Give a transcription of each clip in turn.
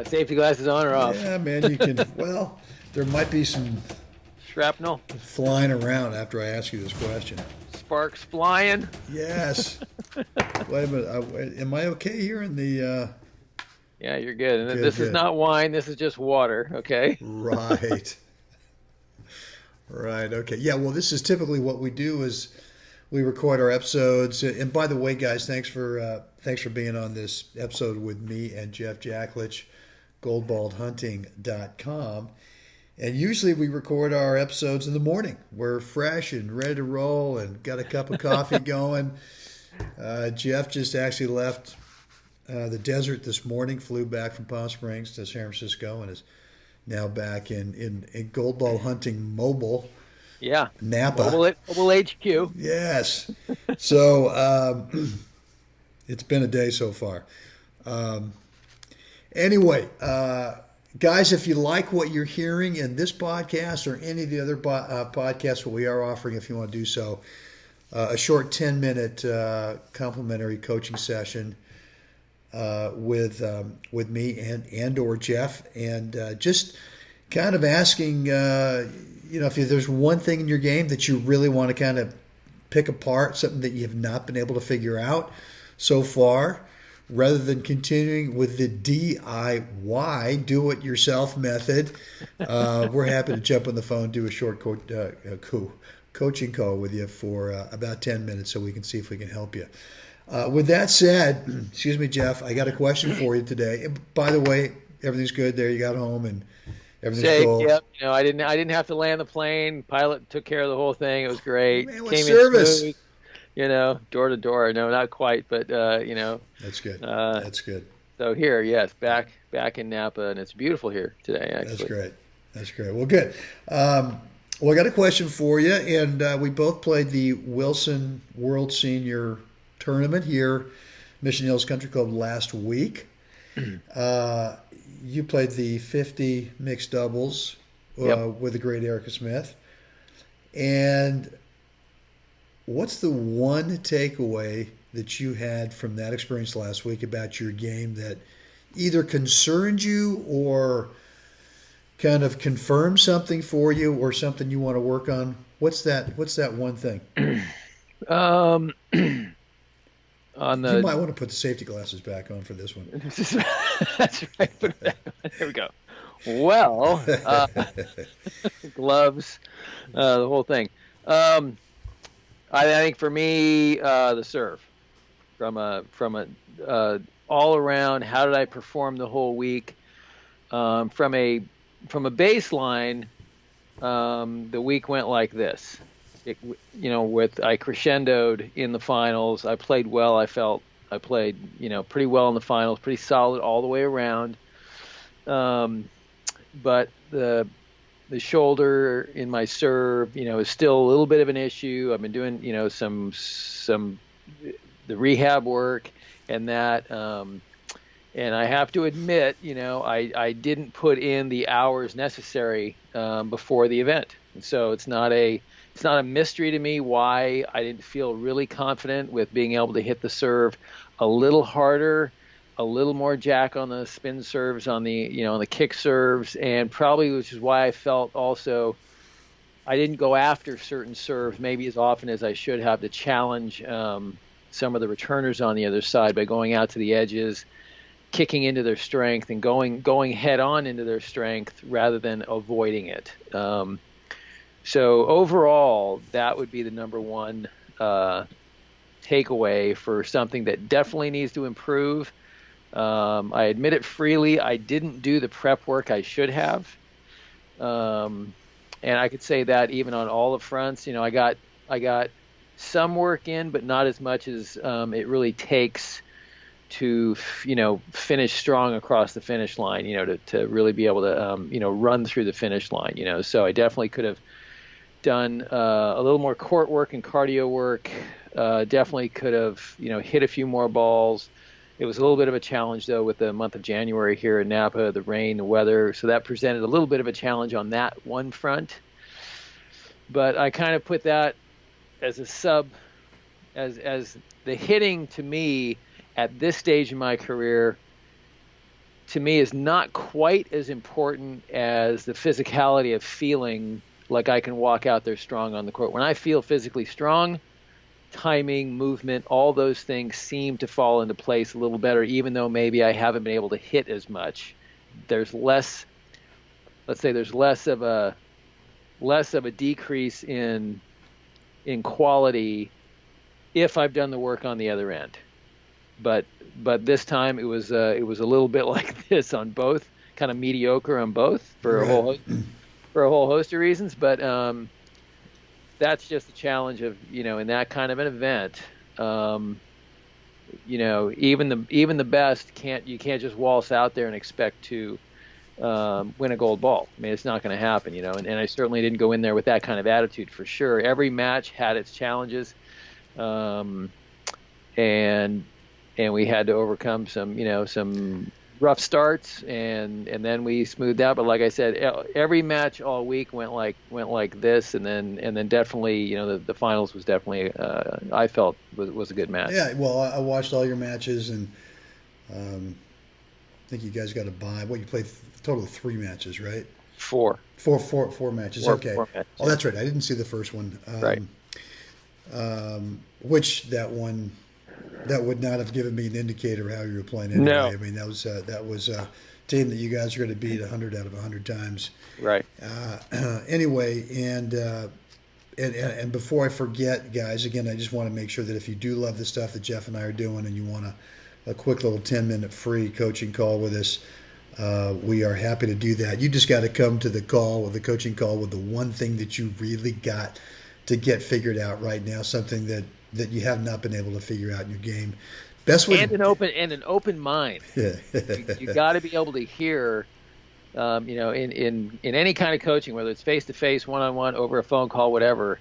Safety glasses on or off? Yeah, man, you can. Well, there might be some Shrapnel, flying around after I ask you this question. sparks flying. Yes. Wait a minute. Am I okay here in the? Yeah, you're good. And Good, this is good. not wine. This is just water. Okay. Right. Right. Okay. Yeah. Well, this is typically what we do is we record our episodes. And by the way, guys, thanks for being on this episode with me and Jeff Jacklich, goldballhunting.com. And usually we record our episodes in the morning. We're fresh and ready to roll and got a cup of coffee going. Jeff just actually left the desert this morning, flew back from Palm Springs to San Francisco, and is now back in Gold Ball Hunting Mobile, Yeah. Napa. Mobile HQ. Yes. So it's been a day so far. Anyway, guys, if you like what you're hearing in this podcast or any of the other podcasts, what we are offering, if you want to do so, a short 10-minute complimentary coaching session with me and or Jeff, and just kind of asking, if there's one thing in your game that you really want to kind of pick apart, something that you have not been able to figure out so far, rather than continuing with the DIY, do-it-yourself method, we're happy to jump on the phone, do a short coaching call with you for about 10 minutes so we can see if we can help you. With that said, excuse me, Jeff, I got a question for you today. And by the way, everything's good there. You got home and everything's Safe. cool. Yep. I didn't have to land the plane. Pilot took care of the whole thing. It was great. Man, what Came service? in smooth, door to door. No, not quite, but That's good. That's good. So here, yes, back in Napa, and it's beautiful here today. Actually, That's great. Well, good. Well, I got a question for you, and we both played the Wilson World Senior Tournament here, Mission Hills Country Club, last week. You played the 50 mixed doubles with the great Erica Smith. And what's the one takeaway that you had from that experience last week about your game that either concerned you or kind of confirmed something for you or something you want to work on? What's that one thing? You might want to put the safety glasses back on for this one. That's right. Put it back on. There we go. Well, gloves, the whole thing. I think for me, the serve from a all around. How did I perform the whole week? From a baseline, the week went like this. I crescendoed in the finals. I played well. I felt I played, pretty well in the finals, pretty solid all the way around. But the shoulder in my serve, is still a little bit of an issue. I've been doing, some the rehab work and that. And I have to admit, I didn't put in the hours necessary before the event. And so it's not a mystery to me why I didn't feel really confident with being able to hit the serve a little harder, a little more jack on the spin serves, on the on the kick serves, and probably which is why I felt also I didn't go after certain serves maybe as often as I should have to challenge some of the returners on the other side by going out to the edges, kicking into their strength and going head on into their strength rather than avoiding it. So overall, that would be the number one takeaway for something that definitely needs to improve. I admit it freely. I didn't do the prep work I should have. And I could say that even on all the fronts, I got some work in, but not as much as it really takes to, finish strong across the finish line, to really be able to, run through the finish line, So I definitely could have done a little more court work and cardio work. Definitely could have, hit a few more balls. It was a little bit of a challenge, though, with the month of January here in Napa, the rain, the weather. So that presented a little bit of a challenge on that one front. But I kind of put that as a sub, as the hitting to me at this stage in my career to me is not quite as important as the physicality of feeling like I can walk out there strong on the court. When I feel physically strong, timing, movement, all those things seem to fall into place a little better, even though maybe I haven't been able to hit as much. There's less, let's say there's less of a decrease in quality if I've done the work on the other end. But this time it was a little bit like this on both, kind of mediocre on both for a whole host of reasons. But that's just the challenge of, in that kind of an event, even the best you can't just waltz out there and expect to win a gold ball. I mean, it's not going to happen, and I certainly didn't go in there with that kind of attitude for sure. Every match had its challenges, and we had to overcome some rough starts, and then we smoothed out. But like I said, every match all week went like this, and then definitely, the finals was definitely I felt was a good match. Yeah, well, I watched all your matches, and I think you guys got a bye. What, you played a total of 3 matches, right? Four matches. Okay. Four matches, oh, that's right. I didn't see the first one. Right. Which that one. That would not have given me an indicator how you were playing anyway. No. I mean, that was a team that you guys are going to beat 100 out of 100 times. Right. Anyway, and before I forget, guys, again, I just want to make sure that if you do love the stuff that Jeff and I are doing, and you want a quick little 10-minute free coaching call with us, we are happy to do that. You just got to come to the coaching call with the one thing that you really got to get figured out right now, something that you have not been able to figure out in your game. Best way an open mind. Yeah. you got to be able to hear, in any kind of coaching, whether it's face to face, one-on-one, over a phone call, whatever.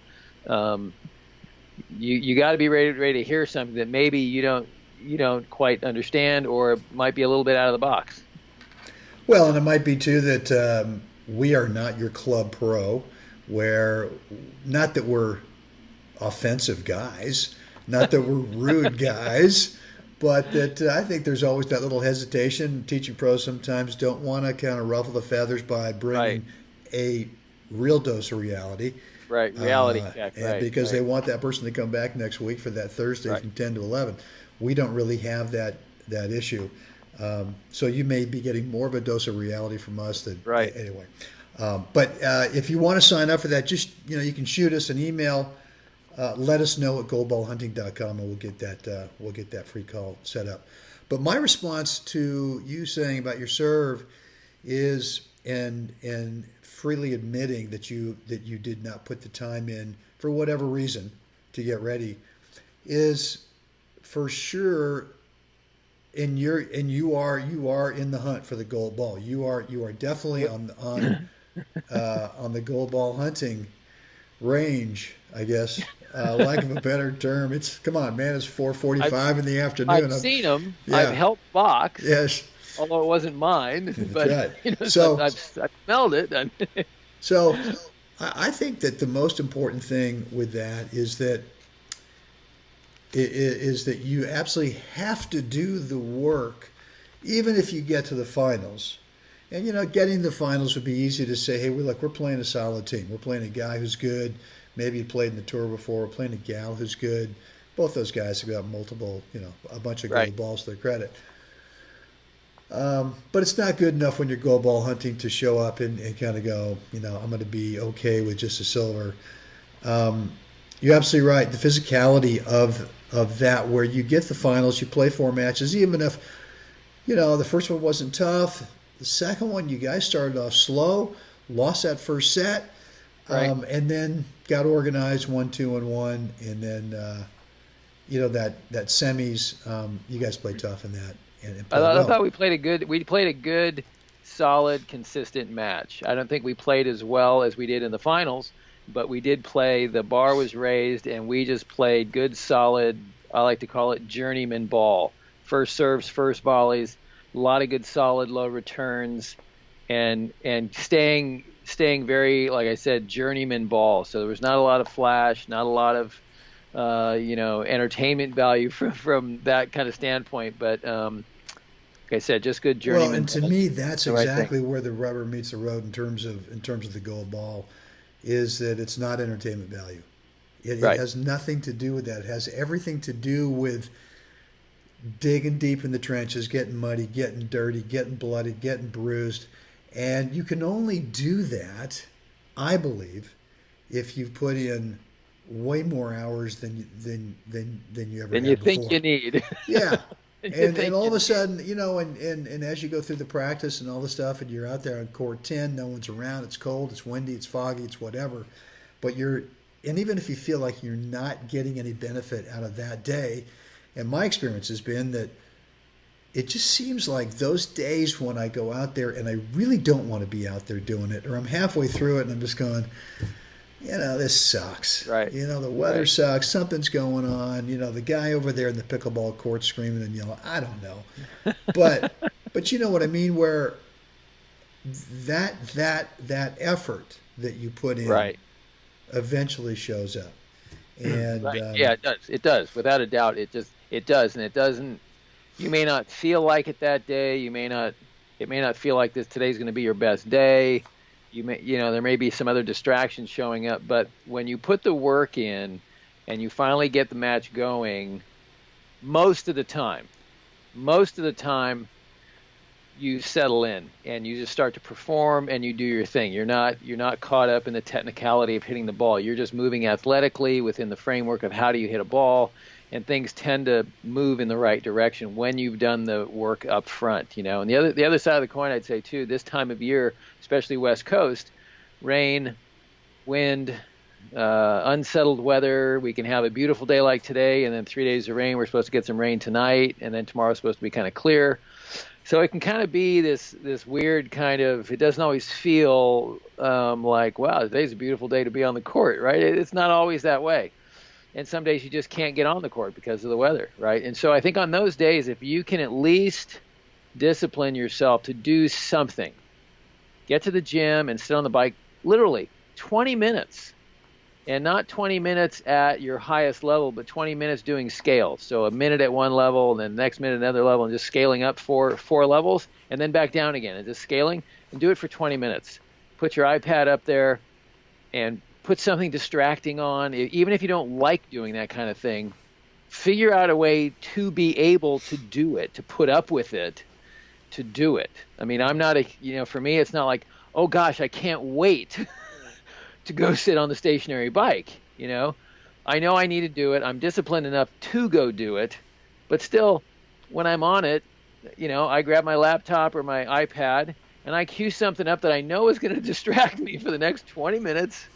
You got to be ready to hear something that maybe you don't quite understand, or might be a little bit out of the box. Well, and it might be too that we are not your club pro, where not that we're offensive guys, not that we're rude guys, but that I think there's always that little hesitation. Teaching pros sometimes don't want to kind of ruffle the feathers by bringing a real dose of reality. Right, reality check. And because they want that person to come back next week for that Thursday from 10 to 11. We don't really have that issue. So you may be getting more of a dose of reality from us than anyway. But if you want to sign up for that, just you can shoot us an email. Let us know at goldballhunting.com, and we'll get that free call set up. But my response to you saying about your serve is, and freely admitting that you did not put the time in for whatever reason to get ready, is for sure. And you are in the hunt for the gold ball. You are definitely on the gold ball hunting range, I guess. Lack of a better term. Come on, man. It's 4:45 in the afternoon. I've seen them. Yeah. I've helped box. Yes. Although it wasn't mine, but right. So I've smelled it. So I think that the most important thing with that is that you absolutely have to do the work, even if you get to the finals. And getting the finals would be easy to say, hey, we're playing a solid team. We're playing a guy who's good. Maybe he played in the tour before. We're playing a gal who's good. Both those guys have got multiple, a bunch of gold balls to their credit. But it's not good enough when you're gold ball hunting to show up and kind of go, I'm going to be okay with just a silver. You're absolutely right. The physicality of that, where you get the finals, you play 4 matches, even if, the first one wasn't tough. The second one, you guys started off slow, lost that first set, and then got organized 1-2-1, and then that semis. You guys played tough in that. And I thought we played a good, solid, consistent match. I don't think we played as well as we did in the finals, but we did play. The bar was raised, and we just played good, solid. I like to call it journeyman ball. First serves, first volleys. A lot of good, solid, low returns, and staying very, like I said, journeyman ball. So there was not a lot of flash, not a lot of, entertainment value from that kind of standpoint. But like I said, just good Well, journeyman and to ball, me, that's the right thing. exactly where the rubber meets the road in terms of the gold ball, is that it's not entertainment value. It Right. has nothing to do with that. It has everything to do with digging deep in the trenches, getting muddy, getting dirty, getting bloody, getting bruised. And you can only do that, I believe, if you've put in way more hours than you ever Then you had think you before. need. Yeah. Then you And think all you of a need. sudden, and as you go through the practice and all the stuff, and you're out there on court 10, no one's around, it's cold, it's windy, it's foggy, it's whatever. But and even if you feel like you're not getting any benefit out of that day, and my experience has been that it just seems like those days when I go out there and I really don't want to be out there doing it, or I'm halfway through it and I'm just going, this sucks. Right. The weather Right. sucks. Something's going on. The guy over there in the pickleball court screaming and yelling. I don't know, but you know what I mean. Where that effort that you put in Right. eventually shows up, and Right. Yeah, it does. It does. Without a doubt, it does, and it doesn't. You may not feel like it that day. You may not. It may not feel like this today's going to be your best day. There may be some other distractions showing up, but when you put the work in and you finally get the match going, most of the time, most of the time you settle in and you just start to perform and you do your thing. You're not caught up in the technicality of hitting the ball. You're just moving athletically within the framework of how do you hit a ball, and things tend to move in the right direction when you've done the work up front. And the other side of the coin, I'd say too, this time of year, especially West Coast, rain, wind, unsettled weather. We can have a beautiful day like today, and then 3 days of rain. We're supposed to get some rain tonight, and then tomorrow's supposed to be kind of clear. So it can kind of be this weird kind of. It doesn't always feel like, wow, today's a beautiful day to be on the court, right? It's not always that way. And some days you just can't get on the court because of the weather, right? And so I think on those days, if you can at least discipline yourself to do something, get to the gym and sit on the bike, literally 20 minutes, and not 20 minutes at your highest level, but 20 minutes doing scales. So a minute at one level, and then the next minute another level, and just scaling up four levels, and then back down again, and just scaling, and do it for 20 minutes. Put your iPad up there and put something distracting on. Even if you don't like doing that kind of thing, figure out a way to be able to do it, to put up with it, to do it. I mean, I'm not for me, it's not like, oh gosh, I can't wait to go sit on the stationary bike. I know I need to do it. I'm disciplined enough to go do it, but still, when I'm on it, I grab my laptop or my iPad and I cue something up that I know is going to distract me for the next 20 minutes.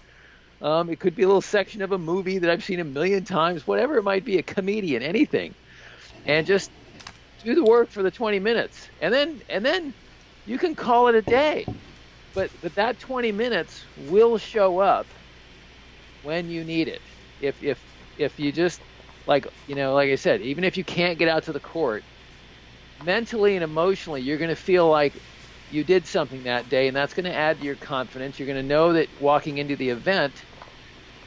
It could be a little section of a movie that I've seen a million times, whatever it might be, a comedian, anything, and just do the work for the 20 minutes, and then you can call it a day. But that 20 minutes will show up when you need it. If you just like I said, even if you can't get out to the court, mentally and emotionally, you're going to feel like you did something that day, and that's going to add to your confidence. You're going to know that walking into the event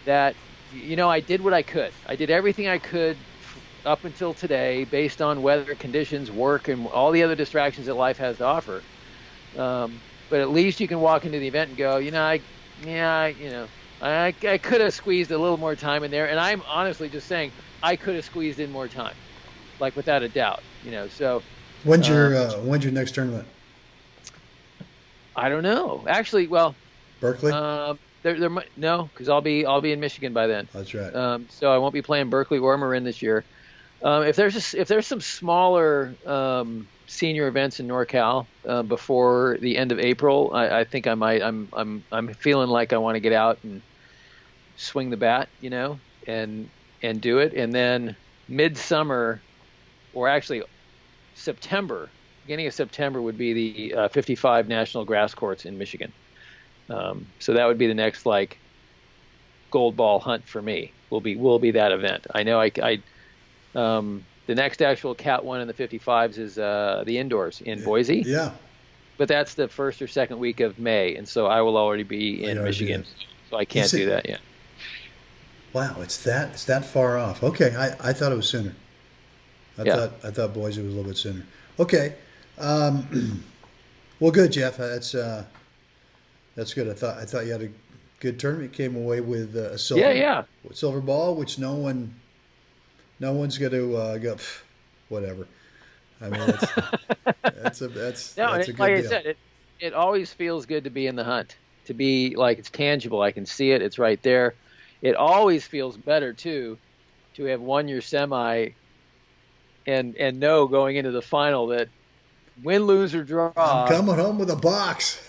that I did what I could. I did everything I could up until today based on weather conditions, work, and all the other distractions that life has to offer. But at least you can walk into the event and go, I could have squeezed a little more time in there. And I'm honestly just saying I could have squeezed in more time, like without a doubt, so. When's your next tournament? I don't know. Actually, well, Berkeley? there might no, because I'll be in Michigan by then. That's right. So I won't be playing Berkeley or Marin this year. If there's some smaller senior events in NorCal before the end of April, I think I might. I'm feeling like I want to get out and swing the bat, and do it. And then midsummer, or actually September, beginning of September would be the 55 National Grass Courts in Michigan. So that would be the next gold ball hunt for me. Will be that event. I know the next actual Cat 1 in the 55s is the indoors in Boise. Yeah. But that's the first or second week of May, and so I will already be in Michigan, so I can't do that yet. Wow, it's that far off. Okay, I thought it was sooner. I thought Boise was a little bit sooner. Okay, Well, good, Jeff. That's good. I thought you had a good tournament. You came away with a Yeah. silver ball, which no one's going to go whatever. I mean, No, that's a good like I deal. said, it always feels good to be in the hunt, to be like it's tangible. I can see it. It's right there. It always feels better too to have won your semi and know going into the final that win, lose or I'm draw, coming home with a box.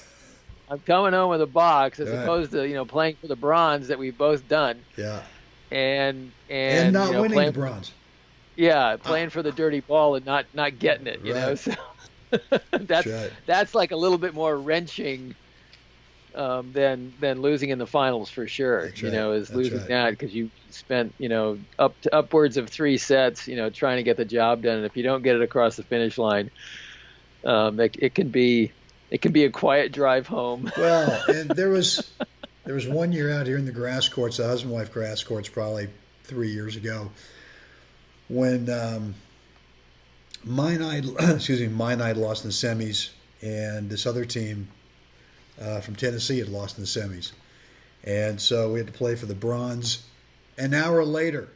I'm coming home with a box as Right. opposed to playing for the bronze that we've both done Yeah, and and not winning the playing bronze. playing for the dirty ball and not getting it. Right. So That's that's right. that's like a little bit more wrenching than losing in the finals for sure. That's right. Is That's losing right. that because you spent up to upwards of 3 sets trying to get the job done, and if you don't get it across the finish line, it can be a quiet drive home. Well, and there was 1 year out here in the grass courts, the husband wife grass courts, probably 3 years ago, when mine I lost in the semis, and this other team from Tennessee had lost in the semis, and so we had to play for the bronze an hour later,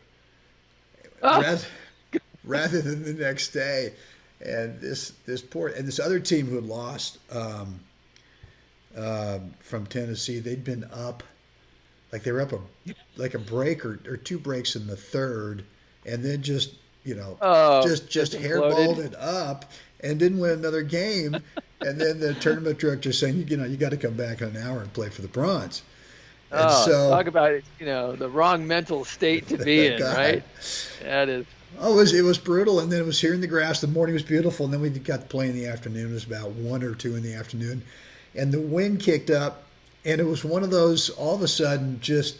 Oh, rather rather than the next day. And this other team who had lost from Tennessee, they'd been up, like they were up like a break or two breaks in the third, and then just just hairballed imploded. it up and didn't win another game. And then the tournament director saying, you got to come back in an hour and play for the bronze. And Oh, so, talk about the wrong mental state to be in, God, right? That is. oh, it was brutal. And then it was here in the grass. The morning was beautiful, and then we got to play in the afternoon. It was about 1 or 2 in the afternoon, and the wind kicked up, and it was one of those all of a sudden just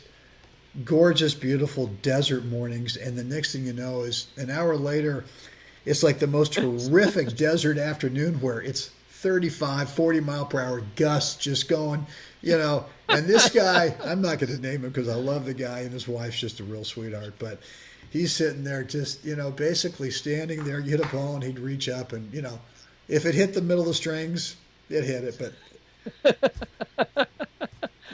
gorgeous, beautiful desert mornings. And the next thing you know is an hour later, it's like the most horrific desert afternoon where it's 35, 40 mile per hour gusts just going, And this guy, I'm not going to name him because I love the guy, and his wife's just a real sweetheart, but he's sitting there just, basically standing there. You hit a ball and he'd reach up and, if it hit the middle of the strings, it hit it. But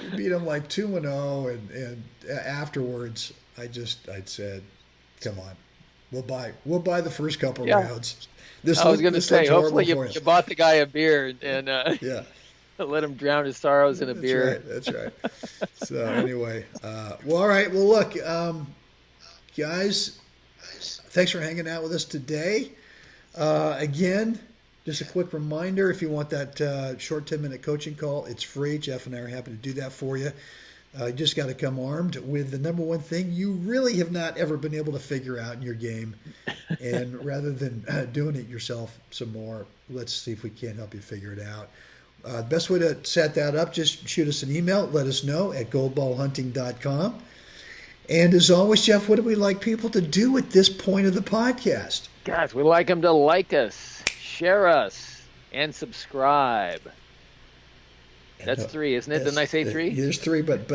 we beat him like 2-0. And afterwards, I'd said, come on, we'll buy the first couple Yeah. rounds. I was going to say, looks horrible hopefully for you bought the guy a beer and Yeah. let him drown his sorrows in a That's beer. right. That's right. So anyway, well, all right. Well, look, guys, thanks for hanging out with us today. Again, just a quick reminder: if you want that short 10-minute coaching call, it's free. Jeff and I are happy to do that for you. You just got to come armed with the number one thing you really have not ever been able to figure out in your game. And rather than doing it yourself some more, let's see if we can't help you figure it out. The best way to set that up, just shoot us an email. Let us know at goldballhunting.com. And as always, Jeff, what do we like people to do at this point of the podcast? Guys, we like them to like us, share us, and subscribe. That's 3, isn't it? Didn't I say 3? There's 3, but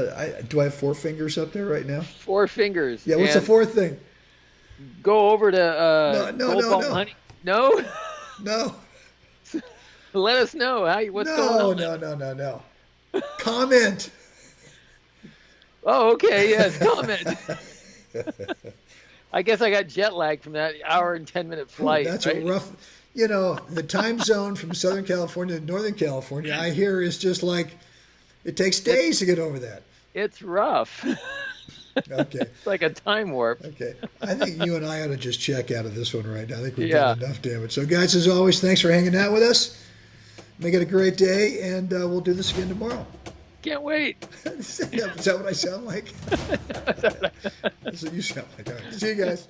do I have 4 fingers up there right now? 4 fingers. Yeah, what's the 4th thing? Go over to No. Gold Ball Hunting. No? No. Let us know what's going on. No. Comment. Oh, okay. Yes, comment. I guess I got jet lag from that hour and 10-minute flight. That's right? a rough. The time zone from Southern California to Northern California, I hear, is just like it takes days to get over that. It's rough. Okay. It's like a time warp. Okay. I think you and I ought to just check out of this one right now. I think we've Yeah. done enough damage. So, guys, as always, thanks for hanging out with us. Make it a great day, and we'll do this again tomorrow. Can't wait. Is that what I sound like? That's what you sound like. All right. See you guys.